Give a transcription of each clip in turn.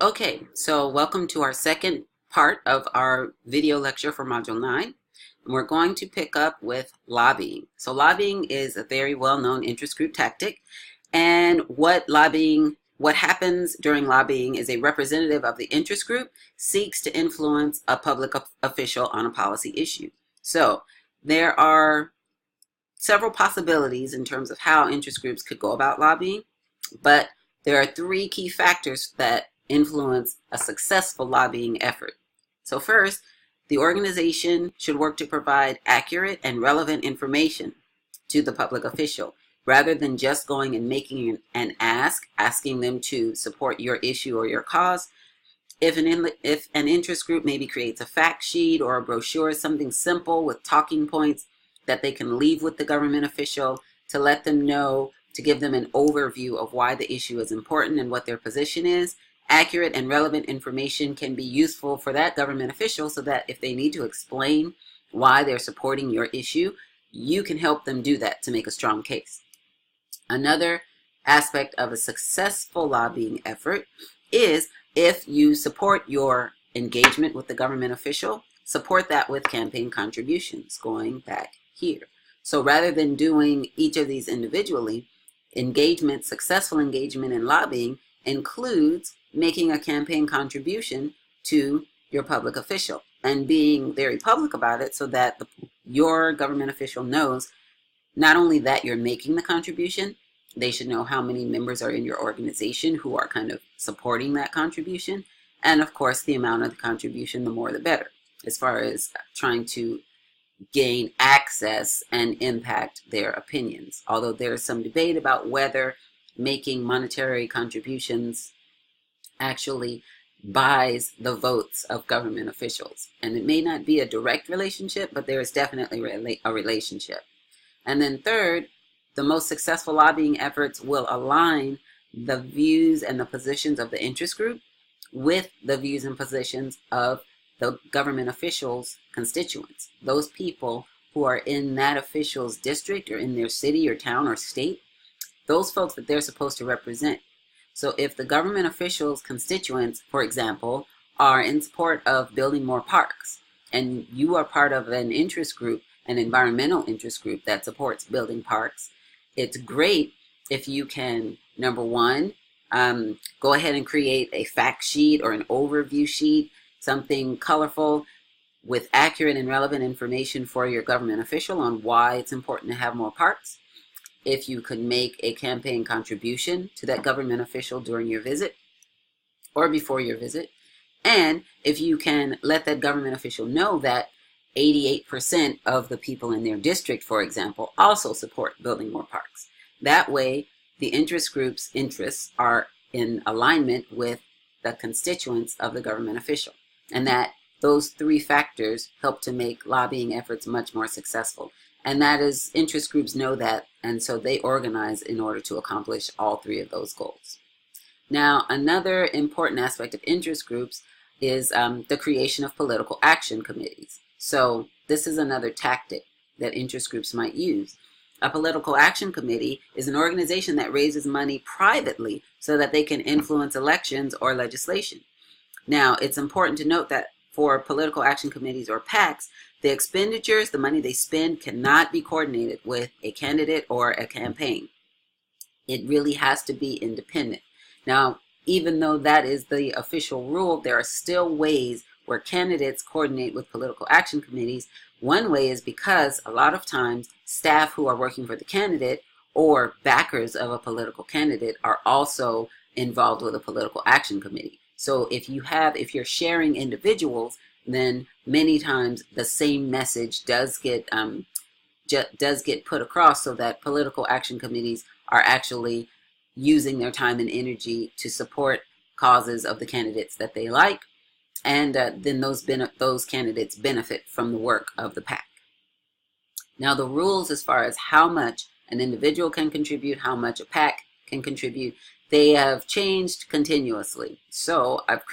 Okay, so welcome to our second part of our video lecture for Module 9. And we're going to pick up with lobbying. So lobbying is a very well-known interest group tactic. And what happens during lobbying is a representative of the interest group seeks to influence a public official on a policy issue. So there are several possibilities in terms of how interest groups could go about lobbying, but there are three key factors that influence a successful lobbying effort. So first, the organization should work to provide accurate and relevant information to the public official, rather than just going and making an asking them to support your issue or your cause. If an interest group maybe creates a fact sheet or a brochure, something simple with talking points that they can leave with the government official to let them know, to give them an overview of why the issue is important and what their position is. Accurate and relevant information can be useful for that government official so that if they need to explain why they're supporting your issue, you can help them do that to make a strong case. Another aspect of a successful lobbying effort is if you support your engagement with the government official, support that with campaign contributions going back here. So rather than doing each of these individually, successful engagement in lobbying includes making a campaign contribution to your public official and being very public about it so that your government official knows not only that you're making the contribution, they should know how many members are in your organization who are kind of supporting that contribution. And of course, the amount of the contribution, the more the better, as far as trying to gain access and impact their opinions. Although there's some debate about whether making monetary contributions actually buys the votes of government officials. And it may not be a direct relationship, but there is definitely a relationship. And then third, the most successful lobbying efforts will align the views and the positions of the interest group with the views and positions of the government officials' constituents, those people who are in that official's district or in their city or town or state, those folks that they're supposed to represent. So if the government officials' constituents, for example, are in support of building more parks, and you are part of an interest group, an environmental interest group that supports building parks, it's great if you can, number one, go ahead and create a fact sheet or an overview sheet, something colorful with accurate and relevant information for your government official on why it's important to have more parks. If you could make a campaign contribution to that government official during your visit or before your visit, and if you can let that government official know that 88% of the people in their district, for example, also support building more parks. That way, the interest group's interests are in alignment with the constituents of the government official, and that those three factors help to make lobbying efforts much more successful. And that is, interest groups know that, and so they organize in order to accomplish all three of those goals. Now, another important aspect of interest groups is the creation of political action committees. So this is another tactic that interest groups might use. A political action committee is an organization that raises money privately so that they can influence elections or legislation. Now, it's important to note that for political action committees or PACs, the expenditures, the money they spend, cannot be coordinated with a candidate or a campaign. It really has to be independent. Now, even though that is the official rule, there are still ways where candidates coordinate with political action committees. One way is because a lot of times staff who are working for the candidate or backers of a political candidate are also involved with a political action committee. So if you're sharing individuals, then many times the same message does get put across, so that political action committees are actually using their time and energy to support causes of the candidates that they like, and then those candidates benefit from the work of the PAC. Now, the rules as far as how much an individual can contribute, how much a PAC can contribute, they have changed continuously. So I've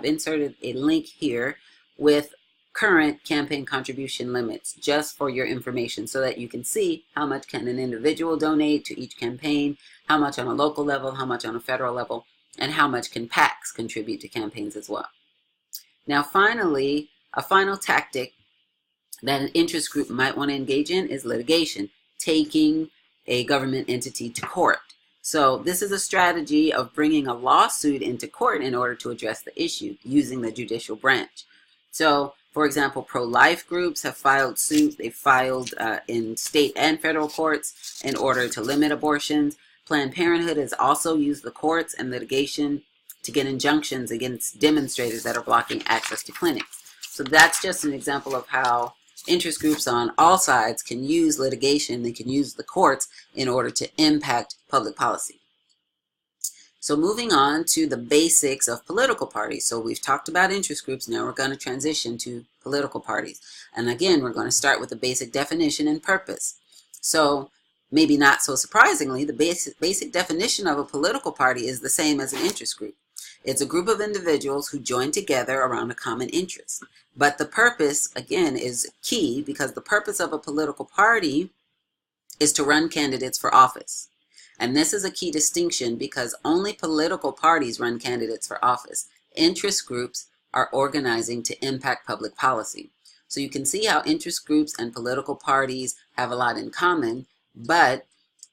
inserted a link here with current campaign contribution limits just for your information, so that you can see how much can an individual donate to each campaign, how much on a local level, how much on a federal level, And how much can PACs contribute to campaigns as well? Now, finally, a final tactic that an interest group might want to engage in is litigation, taking a government entity to court. So this is a strategy of bringing a lawsuit into court in order to address the issue using the judicial branch. So, for example, pro-life groups have filed suit. They filed in state and federal courts in order to limit abortions. Planned Parenthood has also used the courts and litigation to get injunctions against demonstrators that are blocking access to clinics. So that's just an example of how interest groups on all sides can use litigation. They can use the courts in order to impact public policy. So moving on to the basics of political parties. So we've talked about interest groups. Now we're going to transition to political parties. And again, we're going to start with the basic definition and purpose. So maybe not so surprisingly, the basic definition of a political party is the same as an interest group. It's a group of individuals who join together around a common interest. But the purpose, again, is key, because the purpose of a political party is to run candidates for office. And this is a key distinction because only political parties run candidates for office. Interest groups are organizing to impact public policy. So you can see how interest groups and political parties have a lot in common, but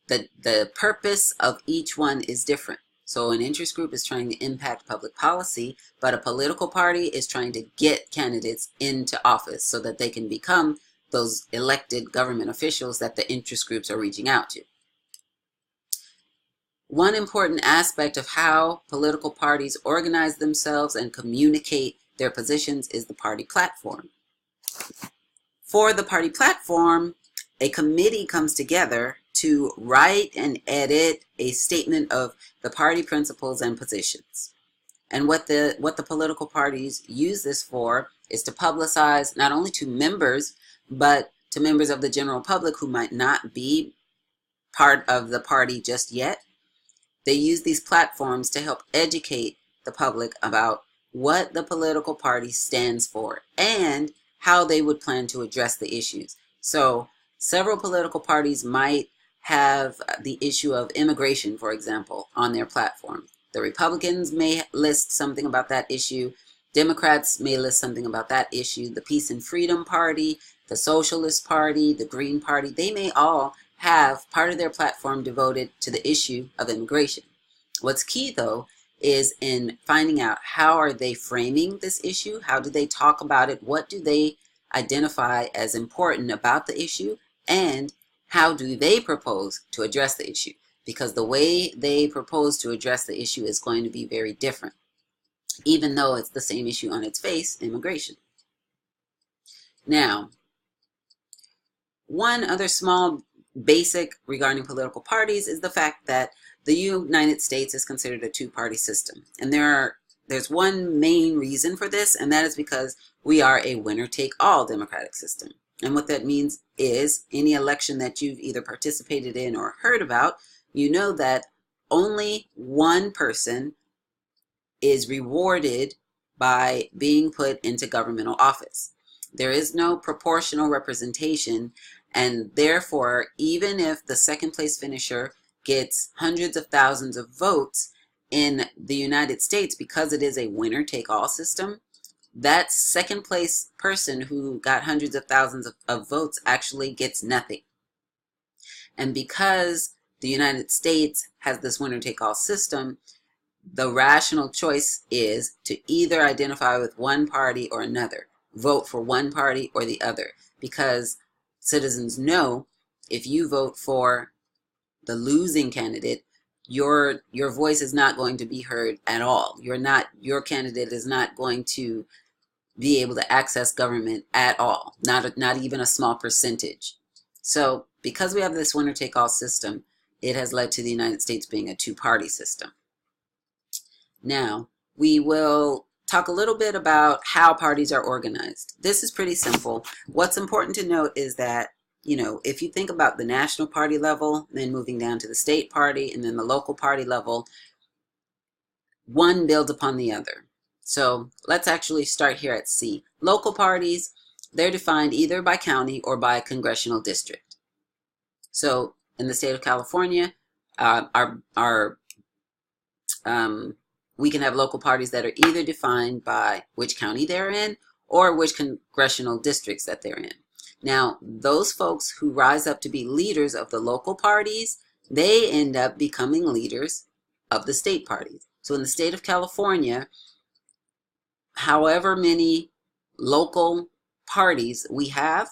the purpose of each one is different. So an interest group is trying to impact public policy, but a political party is trying to get candidates into office so that they can become those elected government officials that the interest groups are reaching out to. One important aspect of how political parties organize themselves and communicate their positions is the party platform. For the party platform, a committee comes together to write and edit a statement of the party principles and positions. And what the political parties use this for is to publicize not only to members, but to members of the general public who might not be part of the party just yet. They use these platforms to help educate the public about what the political party stands for and how they would plan to address the issues. So several political parties might have the issue of immigration, for example, on their platform. The Republicans may list something about that issue. Democrats may list something about that issue. The Peace and Freedom Party, the Socialist Party, the Green Party, they may all have part of their platform devoted to the issue of immigration. What's key, though, is in finding out how are they framing this issue? How do they talk about it? What do they identify as important about the issue? And how do they propose to address the issue? Because the way they propose to address the issue is going to be very different, even though it's the same issue on its face, immigration. Now, one other small basic regarding political parties is the fact that the United States is considered a two-party system. And there's one main reason for this, and that is because we are a winner-take-all democratic system. And what that means is any election that you've either participated in or heard about, you know that only one person is rewarded by being put into governmental office. There is no proportional representation, and therefore, even if the second place finisher gets hundreds of thousands of votes in the United States, because it is a winner-take-all system, that second place person who got hundreds of thousands of votes actually gets nothing. And because the United States has this winner-take-all system, the rational choice is to either identify with one party or another, vote for one party or the other, because citizens know if you vote for the losing candidate, your voice is not going to be heard at all. Your candidate is not going to be able to access government at all, not even a small percentage. So because we have this winner-take-all system, it has led to the United States being a two-party system. Now, we will talk a little bit about how parties are organized. This is pretty simple. What's important to note is that, if you think about the national party level, then moving down to the state party, and then the local party level, one builds upon the other. So let's actually start here at C. Local parties, they're defined either by county or by congressional district. So in the state of California, our we can have local parties that are either defined by which county they're in or which congressional districts that they're in. Now, those folks who rise up to be leaders of the local parties, they end up becoming leaders of the state parties. So in the state of California, however many local parties we have,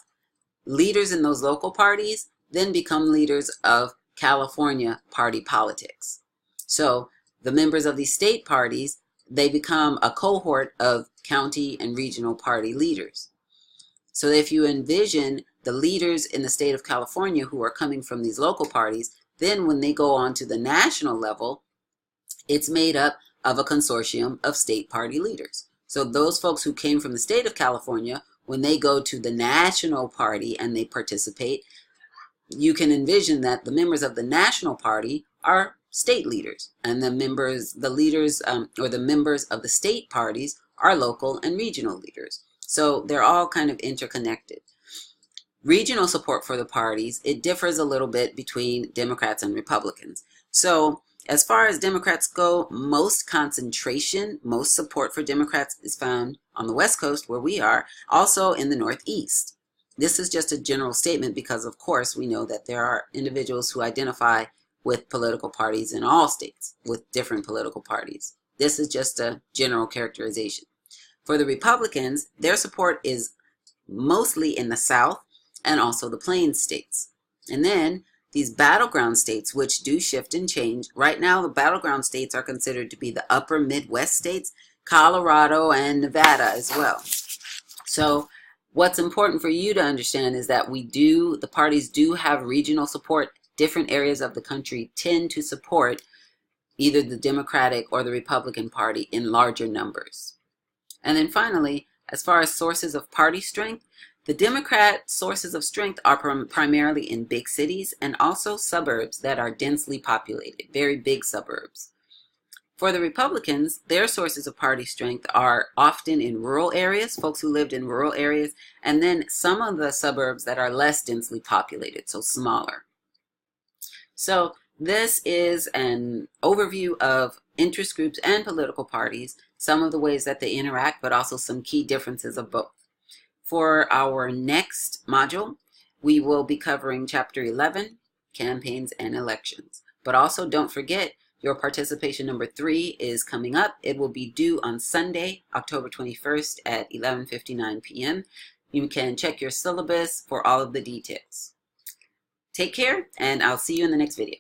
leaders in those local parties then become leaders of California party politics. So the members of these state parties, they become a cohort of county and regional party leaders. So if you envision the leaders in the state of California who are coming from these local parties, then when they go on to the national level, it's made up of a consortium of state party leaders. So those folks who came from the state of California, when they go to the national party and they participate, you can envision that the members of the national party are state leaders, and the members of the state parties are local and regional leaders. So they're all kind of interconnected. Regional support for the parties, it differs a little bit between Democrats and Republicans. So as far as Democrats go, most concentration, most support for Democrats is found on the West Coast where we are, also in the Northeast. This is just a general statement because, of course, we know that there are individuals who identify with political parties in all states, with different political parties. This is just a general characterization. For the Republicans, their support is mostly in the South and also the Plains states. And then these battleground states, which do shift and change. Right now, the battleground states are considered to be the upper Midwest states, Colorado and Nevada as well. So what's important for you to understand is that the parties do have regional support. Different areas of the country tend to support either the Democratic or the Republican Party in larger numbers. And then finally, as far as sources of party strength, the Democrat sources of strength are primarily in big cities and also suburbs that are densely populated, very big suburbs. For the Republicans, their sources of party strength are often in rural areas, folks who lived in rural areas, and then some of the suburbs that are less densely populated, so smaller. So this is an overview of interest groups and political parties, some of the ways that they interact, but also some key differences of both. For our next module, we will be covering Chapter 11, Campaigns and Elections. But also don't forget, your participation number 3 is coming up. It will be due on Sunday, October 21st at 11:59 p.m. You can check your syllabus for all of the details. Take care, and I'll see you in the next video.